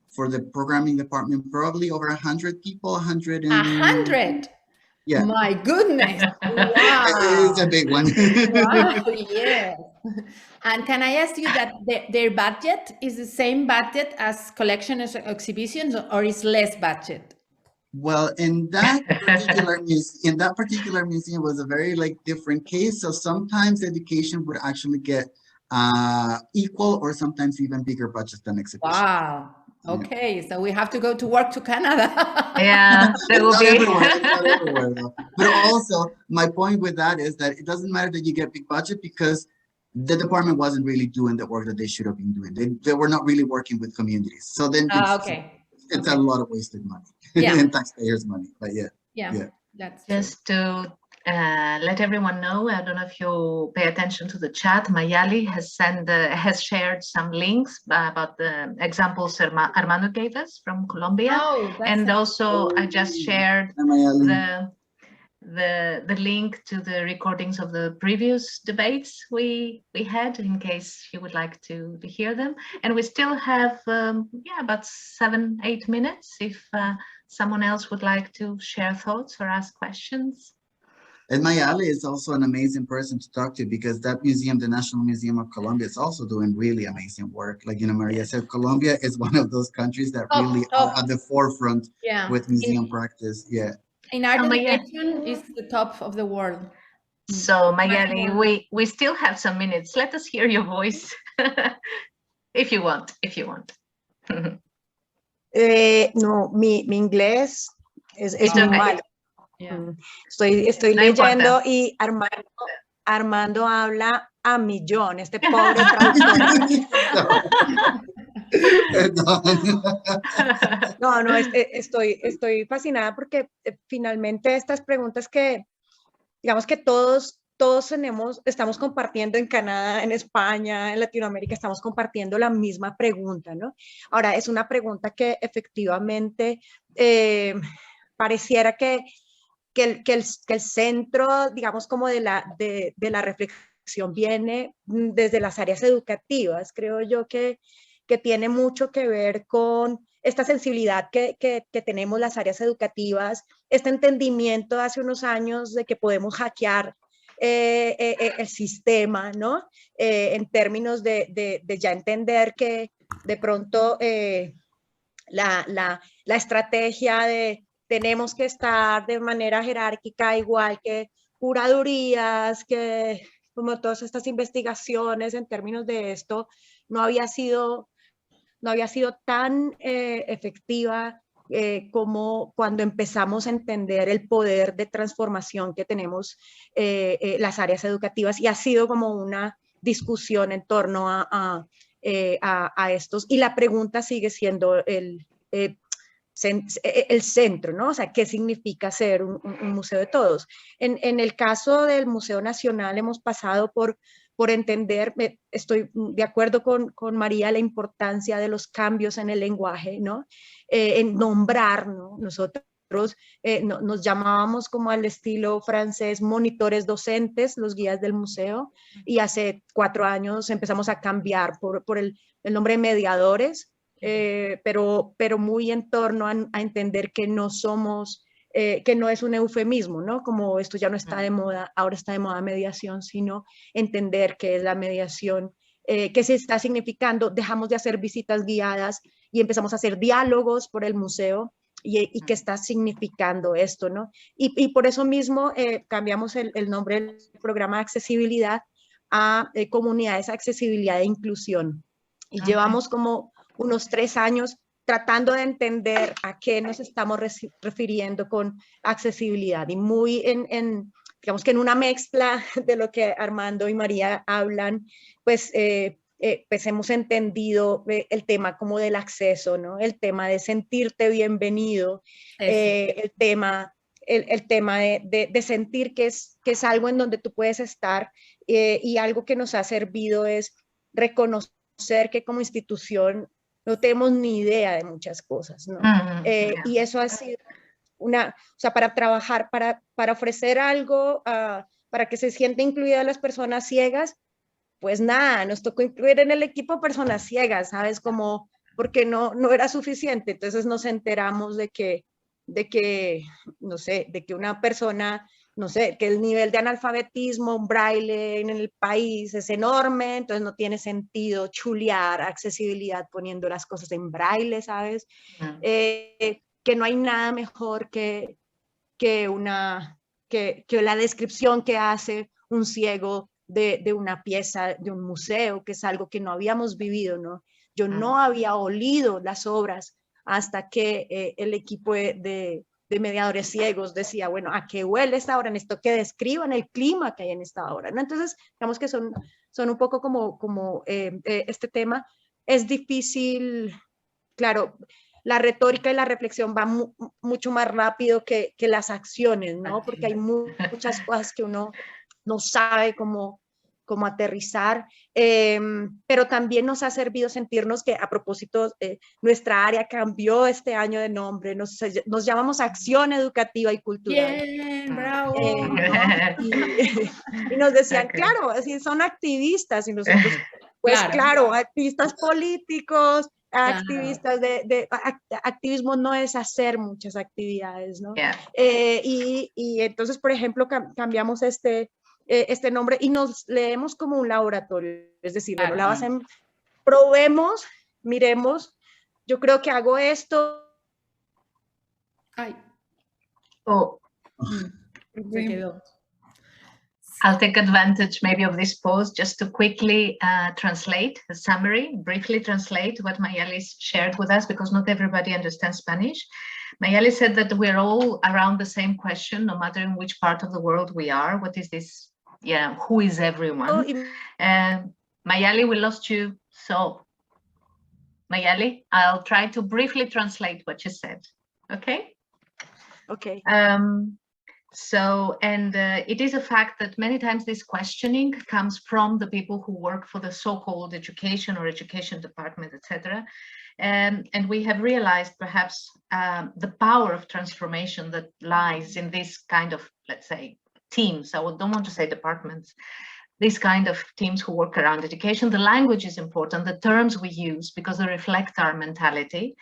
for the programming department, probably over 100 people, 100 and
100.
yeah.
My goodness. Wow.
It is a big one.
Wow. Yeah. And can I ask you that their budget is the same budget as collection and exhibitions, or is less budget?
Well, in that particular museum was a very like different case. So sometimes education would actually get equal or sometimes even bigger budgets than exhibition.
Wow. Okay, so we have to go to work to Canada.
Yeah, there will
Not
be.
everywhere, not everywhere though. But also, my point with that is that it doesn't matter that you get big budget because the department wasn't really doing the work that they should have been doing. They were not really working with communities. So then it's a lot of wasted money and taxpayers' money. But yeah,
that's
just to let everyone know, I don't know if you pay attention to the chat, Mayali has shared some links about the examples Armando gave us from Colombia. And also I just shared the link to the recordings of the previous debates we had, in case you would like to hear them. And we still have about 7-8 minutes if someone else would like to share thoughts or ask questions.
And Mayali is also an amazing person to talk to because that museum, the National Museum of Colombia, is also doing really amazing work. Like, Maria said, Colombia is one of those countries that really are at the forefront with museum practice. Yeah.
In art education is the top of the world.
So Mayali, we still have some minutes. Let us hear your voice if you want.
No, mi inglés es muy malo. Estoy
No
leyendo
importa.
y Armando habla a millón, este pobre traductor. No, estoy fascinada porque finalmente estas preguntas que, digamos que todos estamos compartiendo en Canadá, en España, en Latinoamérica, estamos compartiendo la misma pregunta, ¿no? Ahora, es una pregunta que efectivamente pareciera que el centro, digamos, como de la reflexión viene desde las áreas educativas. Creo yo que tiene mucho que ver con esta sensibilidad que tenemos las áreas educativas, este entendimiento de hace unos años de que podemos hackear el sistema, ¿no? En términos de ya entender que de pronto la estrategia de tenemos que estar de manera jerárquica, igual que curadurías, que como todas estas investigaciones en términos de esto, no había sido tan efectiva como cuando empezamos a entender el poder de transformación que tenemos las áreas educativas, y ha sido como una discusión en torno a estos, y la pregunta sigue siendo el centro, ¿no? O sea, ¿qué significa ser un museo de todos? En el caso del Museo Nacional hemos pasado por entender, estoy de acuerdo con María, la importancia de los cambios en el lenguaje, ¿no? En nombrar, ¿no? Nosotros nos llamábamos como al estilo francés monitores docentes, los guías del museo, y hace 4 años empezamos a cambiar por el nombre de mediadores, pero muy en torno a entender que no somos, que no es un eufemismo, ¿no? Como esto ya no está de moda, ahora está de moda mediación, sino entender que es la mediación
qué se está significando, dejamos de hacer visitas guiadas y empezamos a hacer diálogos por el museo y qué está significando esto, ¿no? Y por eso mismo cambiamos el nombre del programa de accesibilidad a comunidades de accesibilidad e inclusión. Y llevamos como unos 3 años tratando de entender a qué nos estamos refiriendo con accesibilidad y muy digamos que en una mezcla de lo que Armando y María hablan, pues hemos entendido el tema como del acceso, ¿no? El tema de sentirte bienvenido, el tema de sentir que es algo en donde tú puedes estar y algo que nos ha servido es reconocer que como institución no tenemos ni idea de muchas cosas, ¿no? Y eso ha sido o sea, para trabajar, para ofrecer algo, para que se sienta incluida las personas ciegas, pues nada, nos tocó incluir en el equipo personas ciegas, ¿sabes? Como, porque no era suficiente. Entonces nos enteramos de que, no sé, de que una persona, no sé, que el nivel de analfabetismo, braille en el país es enorme, entonces no tiene sentido chulear accesibilidad poniendo las cosas en braille, ¿sabes? Que no hay nada mejor que la descripción que hace un ciego de una pieza, de un museo, que es algo que no habíamos vivido, ¿no? Yo no había olido las obras hasta que el equipo de mediadores ciegos decía, bueno, ¿a qué huele esta obra? Necesito que describan el clima que hay en esta obra, ¿no? Entonces, digamos que son un poco como este tema. Es difícil, claro, la retórica y la reflexión va mucho más rápido que las acciones, ¿no? Porque hay muchas cosas que uno no sabe cómo aterrizar, pero también nos ha servido sentirnos que, a propósito, nuestra área cambió este año de nombre, nos llamamos Acción Educativa y Cultural.
Bien, bravo.
Y nos decían, claro, así son activistas, y nosotros, pues claro, activistas políticos, activistas de activismo no es hacer muchas actividades, ¿no? Y entonces, por ejemplo, cambiamos este nombre y nos leemos como un laboratorio, es decir, bueno, la base, probemos, miremos, yo creo que hago esto.
Ay.
Oh.
Se quedó.
I'll take advantage maybe of this pause just to quickly translate a summary, briefly translate what Mayali shared with us, because not everybody understands Spanish. Mayali said that we're all around the same question, no matter in which part of the world we are. What is this? Yeah, who is everyone? Mayali, we lost you. So, Mayali, I'll try to briefly translate what you said. Okay?
Okay.
So, and it is a fact that many times this questioning comes from the people who work for the so-called education or education department, etc. And we have realized perhaps the power of transformation that lies in this kind of, let's say, teams. I don't want to say departments. These kind of teams who work around education. The language is important, the terms we use, because they reflect our mentality.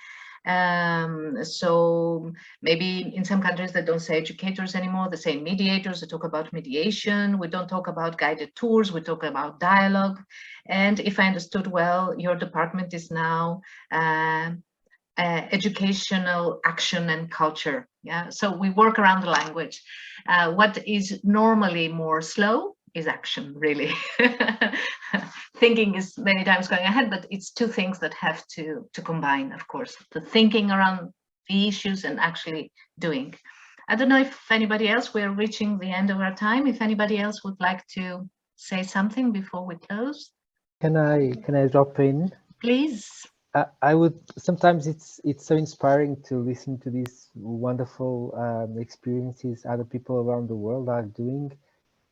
So maybe in some countries they don't say educators anymore, they say mediators, they talk about mediation, we don't talk about guided tours, we talk about dialogue. And if I understood well, your department is now educational action and culture. Yeah, so we work around the language. What is normally more slow is action, really. Thinking is many times going ahead, but it's two things that have to combine, of course, the thinking around the issues and actually doing. I don't know if anybody else, we're reaching the end of our time. If anybody else would like to say something before we close.
Can I drop in?
Please.
I would, sometimes it's so inspiring to listen to these wonderful experiences other people around the world are doing.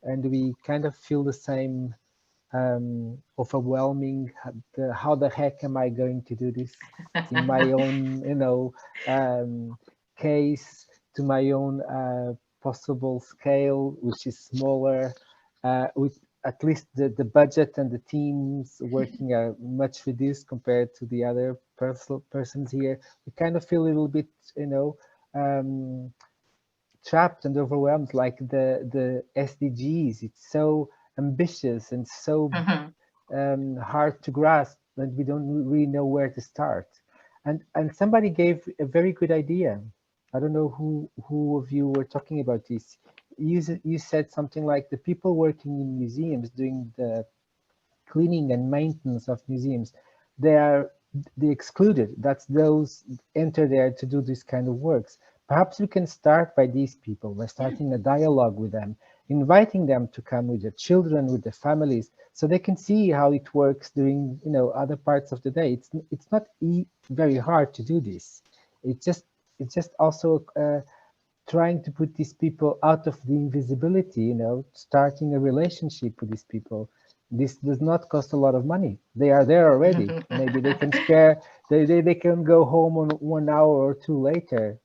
And we kind of feel the same overwhelming, how the heck am I going to do this in my own, case, to my own possible scale, which is smaller, with at least the budget and the teams working are much reduced compared to the other persons here. We kind of feel a little bit, trapped and overwhelmed, like the SDGs. It's so ambitious and so hard to grasp, and we don't really know where to start. And somebody gave a very good idea. I don't know who of you were talking about this. You said something like the people working in museums doing the cleaning and maintenance of museums, they are the excluded. That's those enter there to do this kind of works. Perhaps we can start by these people, by starting a dialogue with them, inviting them to come with their children, with their families, so they can see how it works during, you know, other parts of the day. It's not very hard to do this. It's just also trying to put these people out of the invisibility, you know, starting a relationship with these people. This does not cost a lot of money. They are there already. Maybe they can spare, they can go home on 1 hour or 2 later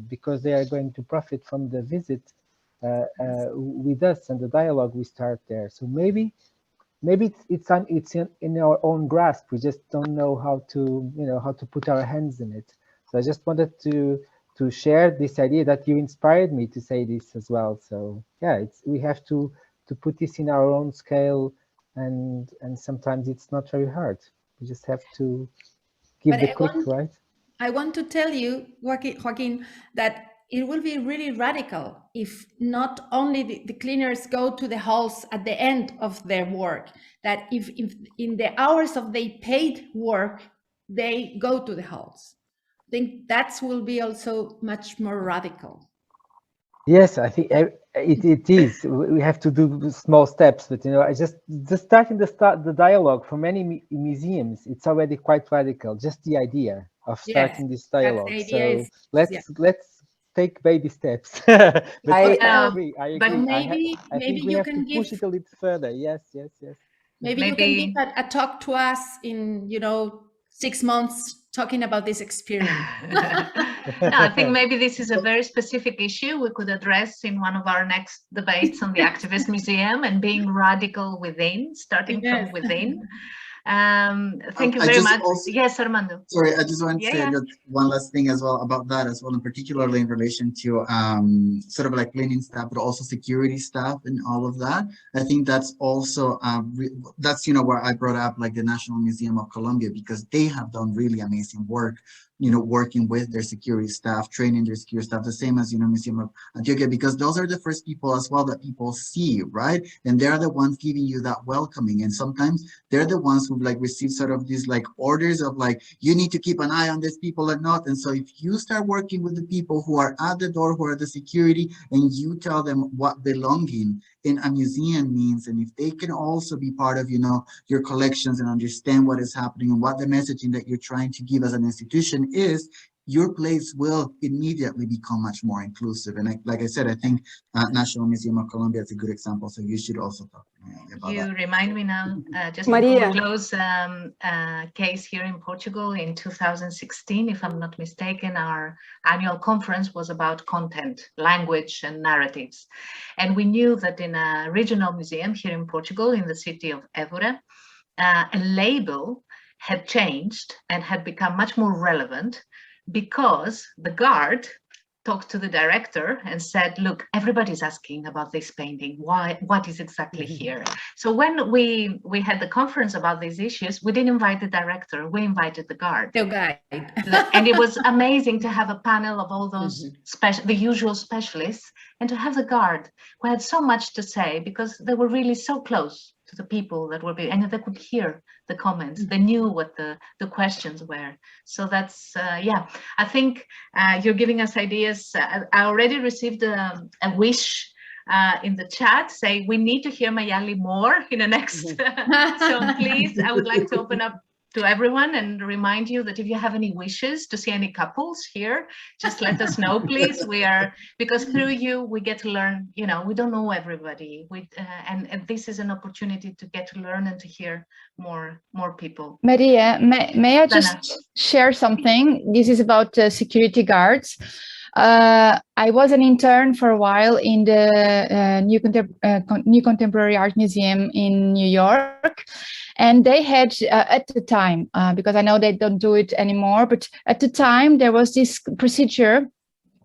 because they are going to profit from the visit with us and the dialogue we start there. So maybe it's in our own grasp. We just don't know how to, you know, how to put our hands in it. So I just wanted to share this idea that you inspired me to say this as well. So yeah, we have to put this in our own scale, and sometimes it's not very hard. We just have to give the click, right?
I want to tell you, Joaquin, that it will be really radical if not only the cleaners go to the halls at the end of their work, that if in the hours of their paid work, they go to the halls. I think that will be also much more radical.
Yes, I think it is. We have to do small steps, but you know, I just starting the dialogue for many museums, it's already quite radical. Just the idea of starting this dialogue. So let's take baby steps. But I agree.
But maybe
we
you
have
can
to push it a little further. Yes.
Maybe you can give a talk to us in 6 months talking about this experience.
No, I think maybe this is a very specific issue we could address in one of our next debates on the Activist Museum and being radical within, starting from within. Thank you very much. Yes, Armando.
Sorry, I just want to say just one last thing as well about that as well, and particularly in relation to sort of like cleaning staff, but also security staff and all of that. I think that's also that's where I brought up like the National Museum of Colombia, because they have done really amazing work, working with their security staff, training their security staff, the same as Museum of Antioquia, because those are the first people as well that people see, right? And they're the ones giving you that welcoming, and sometimes they're the ones who like receive sort of these like orders of like, you need to keep an eye on these people or not. And so if you start working with the people who are at the door, who are the security, and you tell them what belonging in a museum means, and if they can also be part of your collections and understand what is happening and what the messaging that you're trying to give as an institution is, your place will immediately become much more inclusive. And like I said, I think National Museum of Colombia is a good example. So you should also talk about
you
that.
Remind me now, just
Maria.
before we close, case here in Portugal in 2016, if I'm not mistaken, our annual conference was about content, language, and narratives. And we knew that in a regional museum here in Portugal, in the city of Évora, a label had changed and had become much more relevant, because the guard talked to the director and said, look, everybody's asking about this painting. Why? What is exactly here? So when we had the conference about these issues, we didn't invite the director, we invited the guard.
The guide.
And it was amazing to have a panel of all those the usual specialists, and to have the guard who had so much to say, because they were really so close to the people that were being, and they could hear the comments. They knew what the questions were. So that's, I think you're giving us ideas. I already received a wish in the chat, say we need to hear Mayali more in the next. So please, I would like to open up to everyone and remind you that if you have any wishes to see any couples here, just let us know, please. Because through you, we get to learn, we don't know everybody. And this is an opportunity to get to learn and to hear more people.
Maria, may I just share something? This is about security guards. I was an intern for a while in the New Contemporary Art Museum in New York. And they had, at the time, because I know they don't do it anymore, but at the time there was this procedure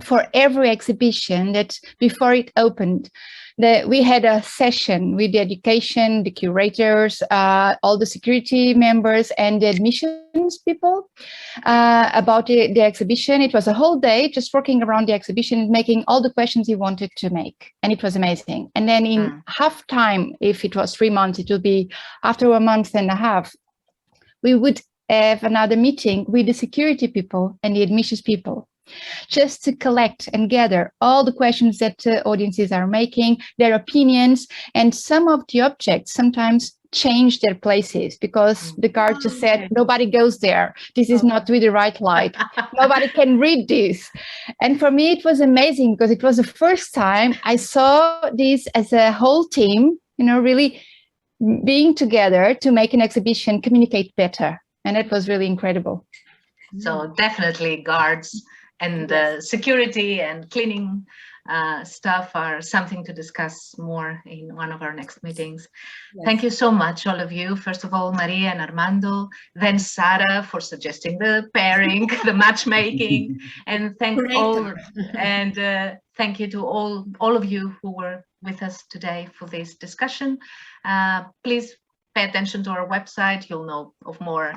for every exhibition that before it opened, we had a session with the education, the curators, all the security members and the admissions people about the exhibition. It was a whole day just working around the exhibition, making all the questions you wanted to make. And it was amazing. And then in half time, if it was 3 months, it would be after a month and a half, we would have another meeting with the security people and the admissions people, just to collect and gather all the questions that audiences are making, their opinions, and some of the objects sometimes change their places because the guard just said, nobody goes there. This is not with the right light. Nobody can read this. And for me, it was amazing because it was the first time I saw this as a whole team, you know, really being together to make an exhibition communicate better. And it was really incredible.
So definitely guards and security and cleaning stuff are something to discuss more in one of our next meetings. Yes. Thank you so much, all of you. First of all, Maria and Armando, then Sarah for suggesting the pairing, the matchmaking, and thank you to all of you who were with us today for this discussion. Please pay attention to our website. You'll know of more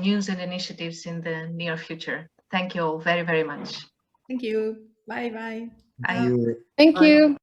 news and initiatives in the near future. Thank you all very, very much.
Thank you. Bye-bye.
Bye.
Thank you.